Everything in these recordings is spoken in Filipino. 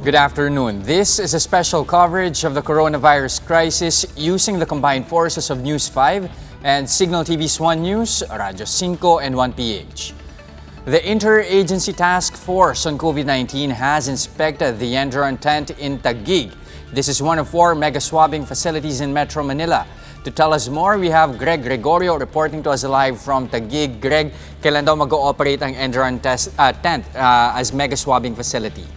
Good afternoon. This is a special coverage of the coronavirus crisis using the combined forces of News 5 and Signal TV's One News, Radyo 5 and 1PH. The Interagency Task Force on COVID-19 has inspected the Enderon tent in Taguig. This is one of 4 mega swabbing facilities in Metro Manila. To tell us more, we have Greg Gregorio reporting to us live from Taguig. Greg, kailan daw mag-ooperate ang Enderon tent as mega swabbing facility?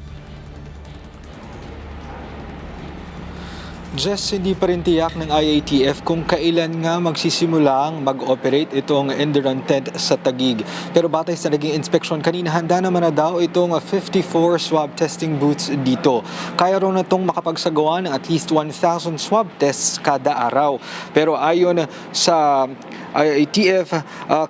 Just hindi pa rin tiyak ng IATF kung kailan nga magsisimulang mag-operate itong Enderon tent sa Taguig. Pero batay sa naging inspeksyon kanina, handa naman na daw itong 54 swab testing booths dito. Kaya raw na itong makapagsagawa ng at least 1,000 swab tests kada araw. Pero ayon sa IATF,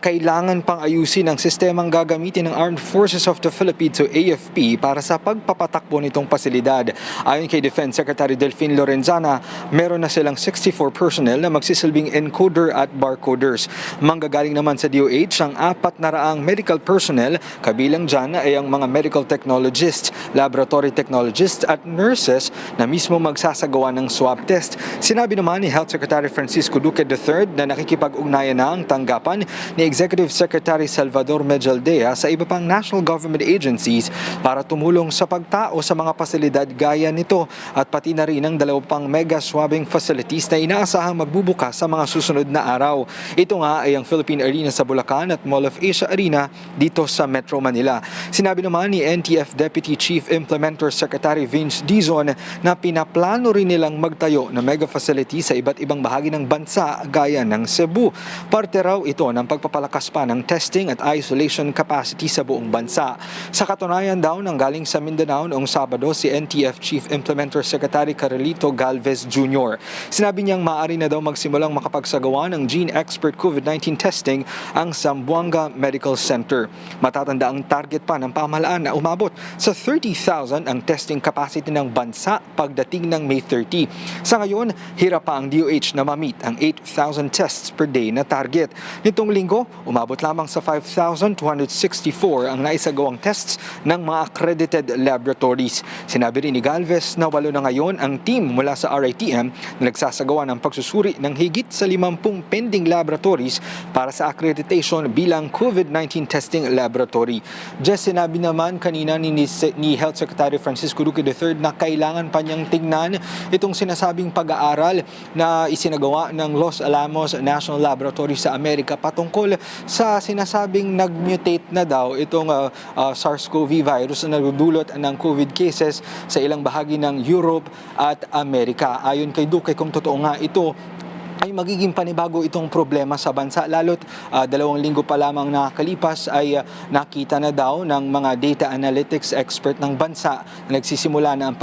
kailangan pang ayusin ang sistemang gagamitin ng Armed Forces of the Philippines o AFP para sa pagpapatakbo nitong pasilidad. Ayon kay Defense Secretary Delfin Lorenzana, meron na silang 64 personnel na magsisilbing encoder at barcoders. Manggagaling naman sa DOH ang 400 medical personnel, kabilang dyan ay ang mga medical technologists, laboratory technologists at nurses na mismo magsasagawa ng swab test. Sinabi naman ni Health Secretary Francisco Duque III na nakikipag-ugnayan na ang tanggapan ni Executive Secretary Salvador Mejaldea sa iba pang national government agencies para tumulong sa pagtao sa mga pasilidad gaya nito at pati na rin ang 2 pang mega swabbing facilities na inaasahang magbubukas sa mga susunod na araw. Ito nga ay ang Philippine Arena sa Bulacan at Mall of Asia Arena dito sa Metro Manila. Sinabi naman ni NTF Deputy Chief Implementer Secretary Vince Dizon na pinaplano rin nilang magtayo ng mega facility sa iba't ibang bahagi ng bansa gaya ng Cebu. Parte raw ito ng pagpapalakas pa ng testing at isolation capacity sa buong bansa. Sa katunayan daw nang galing sa Mindanao noong Sabado si NTF Chief Implementer Secretary Carlito Galvez Jr. Sinabi niyang maaari na daw magsimulang makapagsagawa ng Gene Expert COVID-19 testing ang Zamboanga Medical Center. Matatanda ang target pa ng pamahalaan na umabot sa 30,000 ang testing capacity ng bansa pagdating ng May 30. Sa ngayon, hirap pa ang DOH na ma-meet ang 8,000 tests per day na target. Nitong linggo, umabot lamang sa 5,264 ang naisagawang tests ng mga accredited laboratories. Sinabi rin ni Galvez na 8 na ngayon ang team mula sa RITM na nagsasagawa ng pagsusuri ng higit sa 50 pending laboratories para sa accreditation bilang COVID-19 testing laboratory. Just sinabi naman kanina ni Health Secretary Francisco Duque III na kailangan pa niyang tignan itong sinasabing pag-aaral na isinagawa ng Los Alamos National Laboratory sa Amerika patungkol sa sinasabing nag-mutate na daw itong SARS-CoV virus na nagdudulot ng COVID cases sa ilang bahagi ng Europe at Amerika. Ayon kay Duque, kung totoo nga ito, ay magiging panibago itong problema sa bansa. Lalo't 2 linggo pa lamang nakakalipas ay nakita na daw ng mga data analytics expert ng bansa na nagsisimula na ang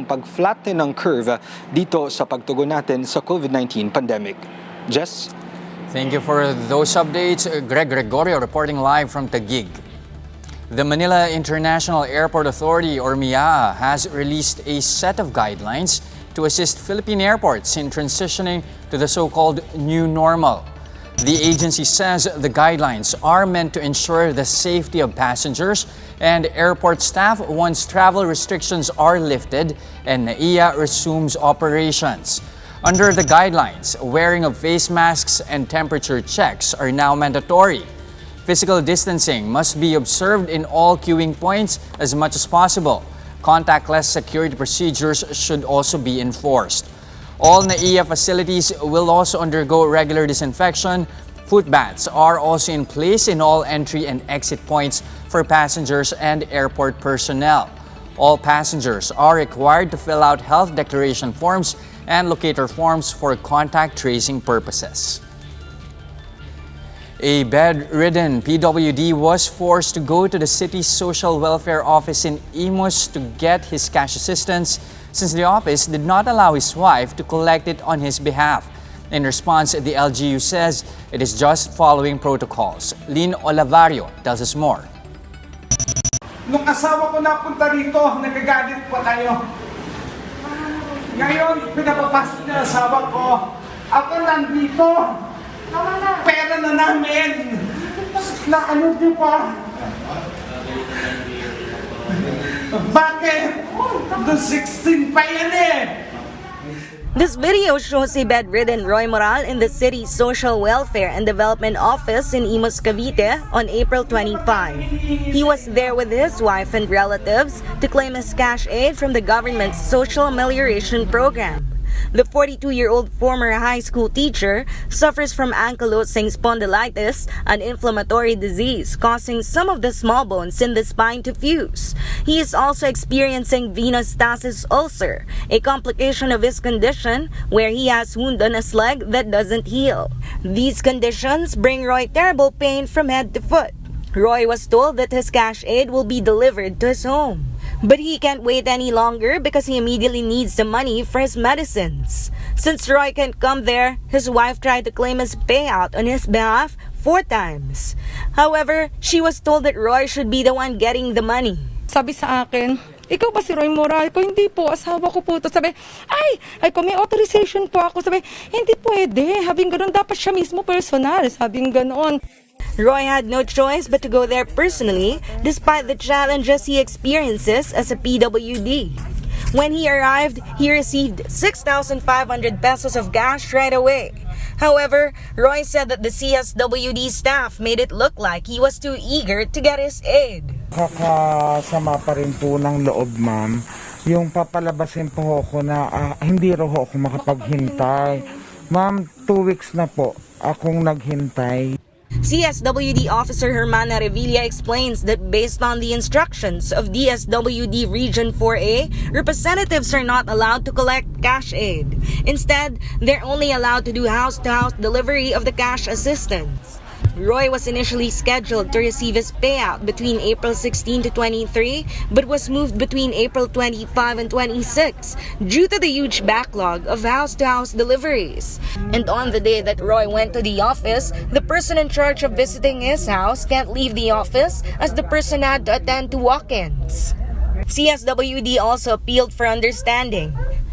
pag-flatten ng curve dito sa pagtugon natin sa COVID-19 pandemic. Jess? Thank you for those updates. Greg Gregorio reporting live from Taguig. The Manila International Airport Authority or MIAA has released a set of guidelines to assist Philippine airports in transitioning to the so-called new normal. The agency says the guidelines are meant to ensure the safety of passengers and airport staff once travel restrictions are lifted and NAIA resumes operations. Under the guidelines, wearing of face masks and temperature checks are now mandatory. Physical distancing must be observed in all queuing points as much as possible. Contactless security procedures should also be enforced. All NAIA facilities will also undergo regular disinfection. Foot baths are also in place in all entry and exit points for passengers and airport personnel. All passengers are required to fill out health declaration forms and locator forms for contact tracing purposes. A bedridden PWD was forced to go to the city's social welfare office in Imus to get his cash assistance since the office did not allow his wife to collect it on his behalf. In response, the LGU says it is just following protocols. Lynn Olavario tells us more. Nung asawa ko napunta rito, nagagalit pa tayo. Ngayon, pinapapasok niya asawa ko. Ako nandito. Pera na namin. Na ano di pa? Bakit? The 16 pa yan eh! This video shows a bedridden Roy Moral in the city's Social Welfare and Development Office in Imus, Cavite on April 25. He was there with his wife and relatives to claim his cash aid from the government's Social Amelioration Program. The 42-year-old former high school teacher suffers from ankylosing spondylitis, an inflammatory disease causing some of the small bones in the spine to fuse. He is also experiencing venous stasis ulcer, a complication of his condition where he has wound on his leg that doesn't heal. These conditions bring Roy terrible pain from head to foot. Roy was told that his cash aid will be delivered to his home. But he can't wait any longer because he immediately needs the money for his medicines. Since Roy can't come there, his wife tried to claim his payout on his behalf 4 times. However, she was told that Roy should be the one getting the money. Sabi sa akin, ikaw ba si Roy Moral? Ko, hindi po, asawa ko po to. Sabi, ay ko may authorization po ako. Sabi, hindi pwede. Habing ganun, dapat siya mismo personal. Sabing ganoon. Roy had no choice but to go there personally despite the challenges he experiences as a PWD. When he arrived, he received 6,500 pesos of cash right away. However, Roy said that the CSWD staff made it look like he was too eager to get his aid. Kakasama pa rin po ng loob, ma'am. Yung papalabasin po ako na hindi raw ako makapaghintay. Ma'am, 2 weeks na po akong naghintay. CSWD Officer Hermana Revilla explains that based on the instructions of DSWD Region 4A, representatives are not allowed to collect cash aid. Instead, they're only allowed to do house-to-house delivery of the cash assistance. Roy was initially scheduled to receive his payout between April 16 to 23, but was moved between April 25 and 26 due to the huge backlog of house-to-house deliveries. And on the day that Roy went to the office, the person in charge of visiting his house can't leave the office as the person had to attend to walk-ins. CSWD also appealed for understanding.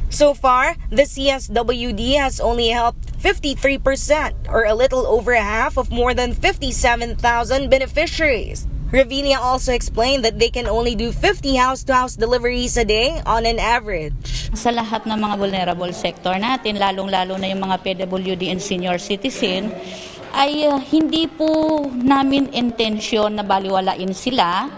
So far, the CSWD has only helped 53%, or a little over half of more than 57,000 beneficiaries. Revilla also explained that they can only do 50 house-to-house deliveries a day on an average. Sa lahat ng mga vulnerable sector natin, lalong-lalo na yung mga PWD and senior citizen, ay hindi po namin intensyon na baliwalain sila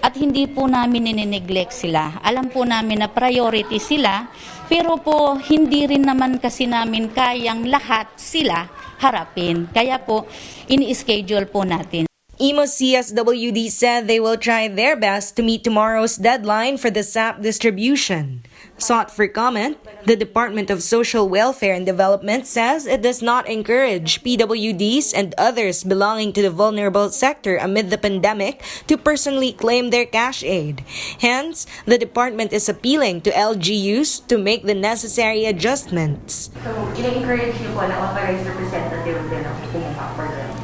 at hindi po namin ninineglect sila. Alam po namin na priority sila, pero po hindi rin naman kasi namin kayang lahat sila harapin. Kaya po, ini-schedule po natin. Imus CSWD said they will try their best to meet tomorrow's deadline for the SAP distribution. Sought for comment, the Department of Social Welfare and Development says it does not encourage PWDs and others belonging to the vulnerable sector amid the pandemic to personally claim their cash aid. Hence, the department is appealing to LGUs to make the necessary adjustments. So, ina-encourage niyo po na authorized representative din ang kumuha for them?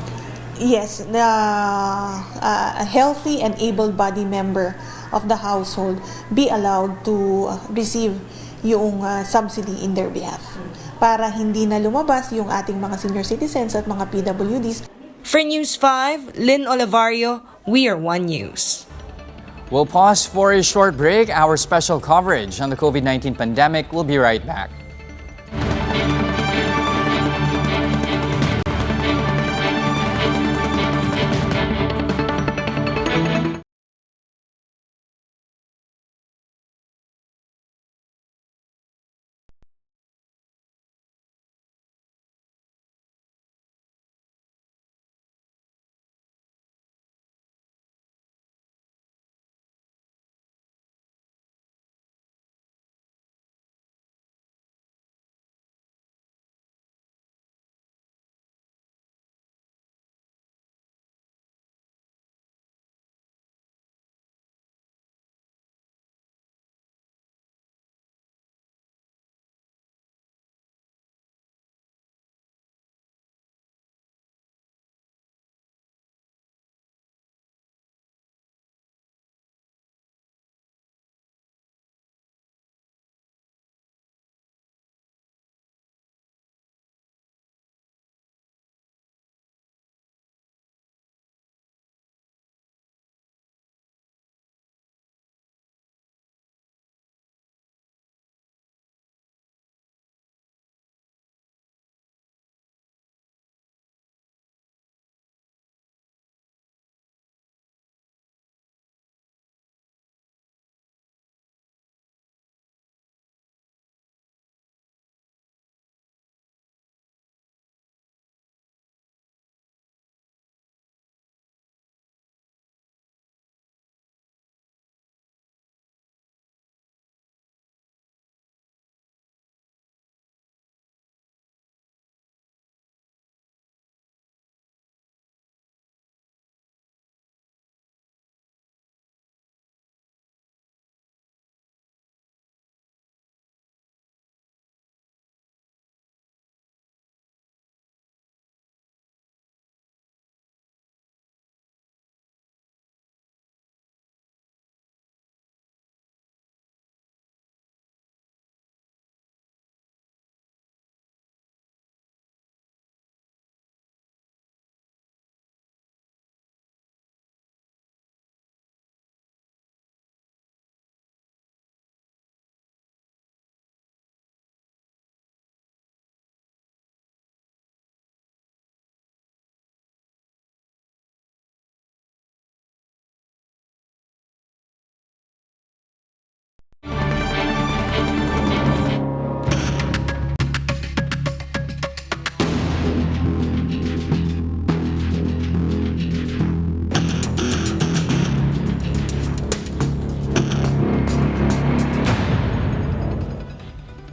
Yes, a healthy and able-bodied member of the household be allowed to receive yung subsidy in their behalf para hindi na lumabas yung ating mga senior citizens at mga PWDs. For News 5, Lynn Olivario, we are One News. We'll pause for a short break. Our special coverage on the COVID-19 pandemic will be right back.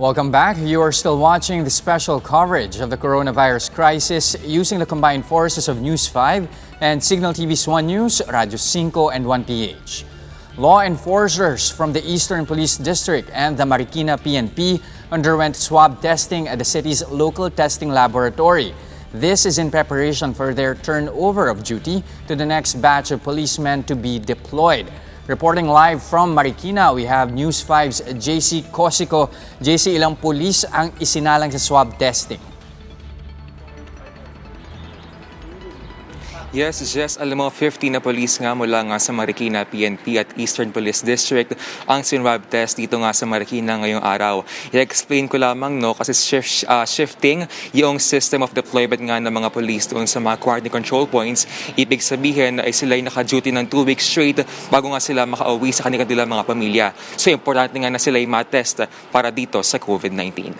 Welcome back. You are still watching the special coverage of the coronavirus crisis using the combined forces of News 5 and Signal TV's One News, Radyo 5 and 1PH. Law enforcers from the Eastern Police District and the Marikina PNP underwent swab testing at the city's local testing laboratory. This is in preparation for their turnover of duty to the next batch of policemen to be deployed. Reporting live from Marikina, we have News 5's JC Cosico. JC, ilang pulis ang isinalang sa swab testing? Yes, Jess, alam mo, 50 na polis nga mula nga sa Marikina PNP at Eastern Police District ang sinwab test dito nga sa Marikina ngayong araw. I-explain ko lamang, no, kasi shifting yung system of deployment nga ng mga polis doon sa mga quarantine control points. Ibig sabihin ay sila'y naka-duty ng 2 weeks straight bago nga sila makauwi sa kanilang mga pamilya. So, importante nga na sila'y matest para dito sa COVID-19.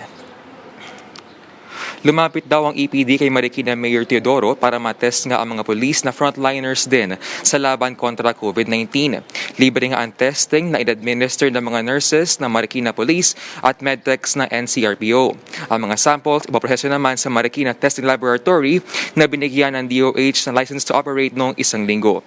Lumapit daw ang EPD kay Marikina Mayor Teodoro para matest nga ang mga polis na frontliners din sa laban kontra COVID-19. Libre nga ang testing na in-administer ng mga nurses ng Marikina Police at medtechs ng NCRPO. Ang mga samples ipoproseso naman sa Marikina Testing Laboratory na binigyan ng DOH na license to operate noong 1 linggo.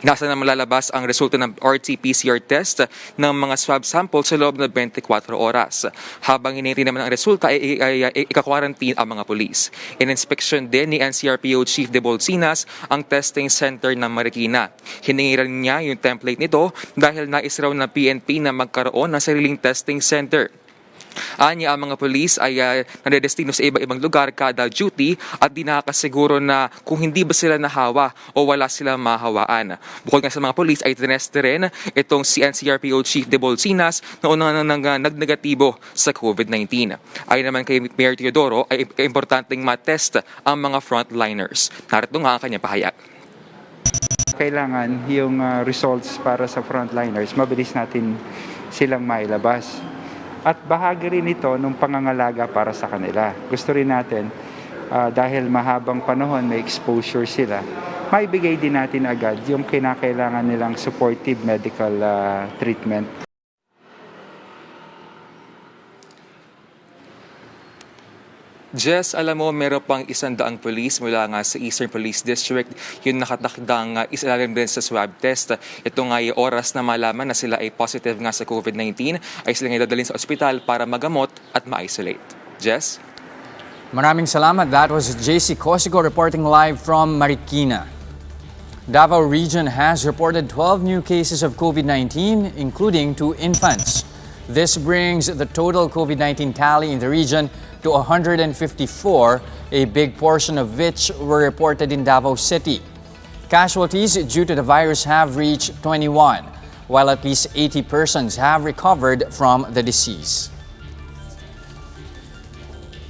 Nasa na malalabas ang resulta ng RT-PCR test ng mga swab sample sa loob ng 24 oras. Habang hinihintay naman ang resulta ay ika-quarantine ang mga polis. In-inspection din ni NCRPO Chief De Bolsinas ang testing center ng Marikina. Hiningi rin niya yung template nito dahil nais raw ng PNP na magkaroon ng sariling testing center. Anya, ang mga polis ay nadedestino sa iba-ibang lugar kada duty at di nakakasiguro na kung hindi ba sila nahawa o wala silang mahawaan. Bukod nga sa mga polis ay tineste rin itong si NCRPO Chief De Bolsinas na unang nagnegatibo sa COVID-19. Ayon naman kay Mayor Teodoro ay importanteng matest ang mga frontliners. Narito nga ang kanyang pahayag. Kailangan yung results para sa frontliners, mabilis natin silang mailabas. At bahagi rin ito ng pangangalaga para sa kanila. Gusto rin natin, dahil mahabang panahon may exposure sila, maibigay din natin agad yung kinakailangan nilang supportive medical treatment. Jess, alam mo, meron pang 100 polis mula nga sa Eastern Police District yung nakatakdang isilalim din sa swab test. Ito nga yung oras na malaman na sila ay positive nga sa COVID-19 ay sila nga dadalhin sa ospital para magamot at ma-isolate. Jess? Maraming salamat. That was JC Cosico reporting live from Marikina. Davao Region has reported 12 new cases of COVID-19, including 2 infants. This brings the total COVID-19 tally in the region to 154, a big portion of which were reported in Davao City. Casualties due to the virus have reached 21, while at least 80 persons have recovered from the disease.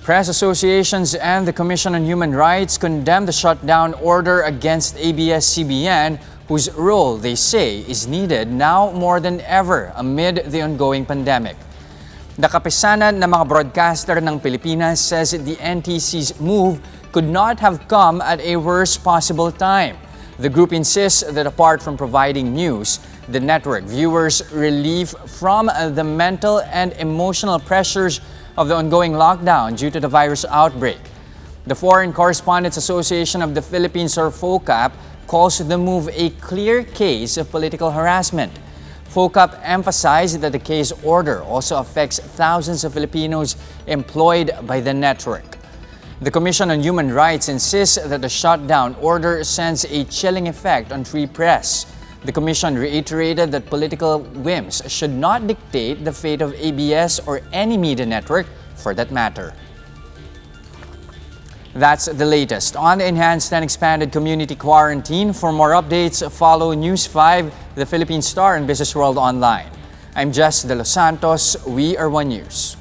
Press associations and the Commission on Human Rights condemn the shutdown order against ABS-CBN, whose role, they say, is needed now more than ever amid the ongoing pandemic. The Kapisanan ng mga broadcaster ng Pilipinas says the NTC's move could not have come at a worse possible time. The group insists that apart from providing news, the network viewers relief from the mental and emotional pressures of the ongoing lockdown due to the virus outbreak. The Foreign Correspondents Association of the Philippines, or FOCAP, calls the move a clear case of political harassment. FOCAP emphasized that the case order also affects thousands of Filipinos employed by the network. The Commission on Human Rights insists that the shutdown order sends a chilling effect on free press. The Commission reiterated that political whims should not dictate the fate of ABS or any media network for that matter. That's the latest on the enhanced and expanded community quarantine. For more updates, follow News 5, the Philippine Star, and Business World Online. I'm Jess De Los Santos. We are One News.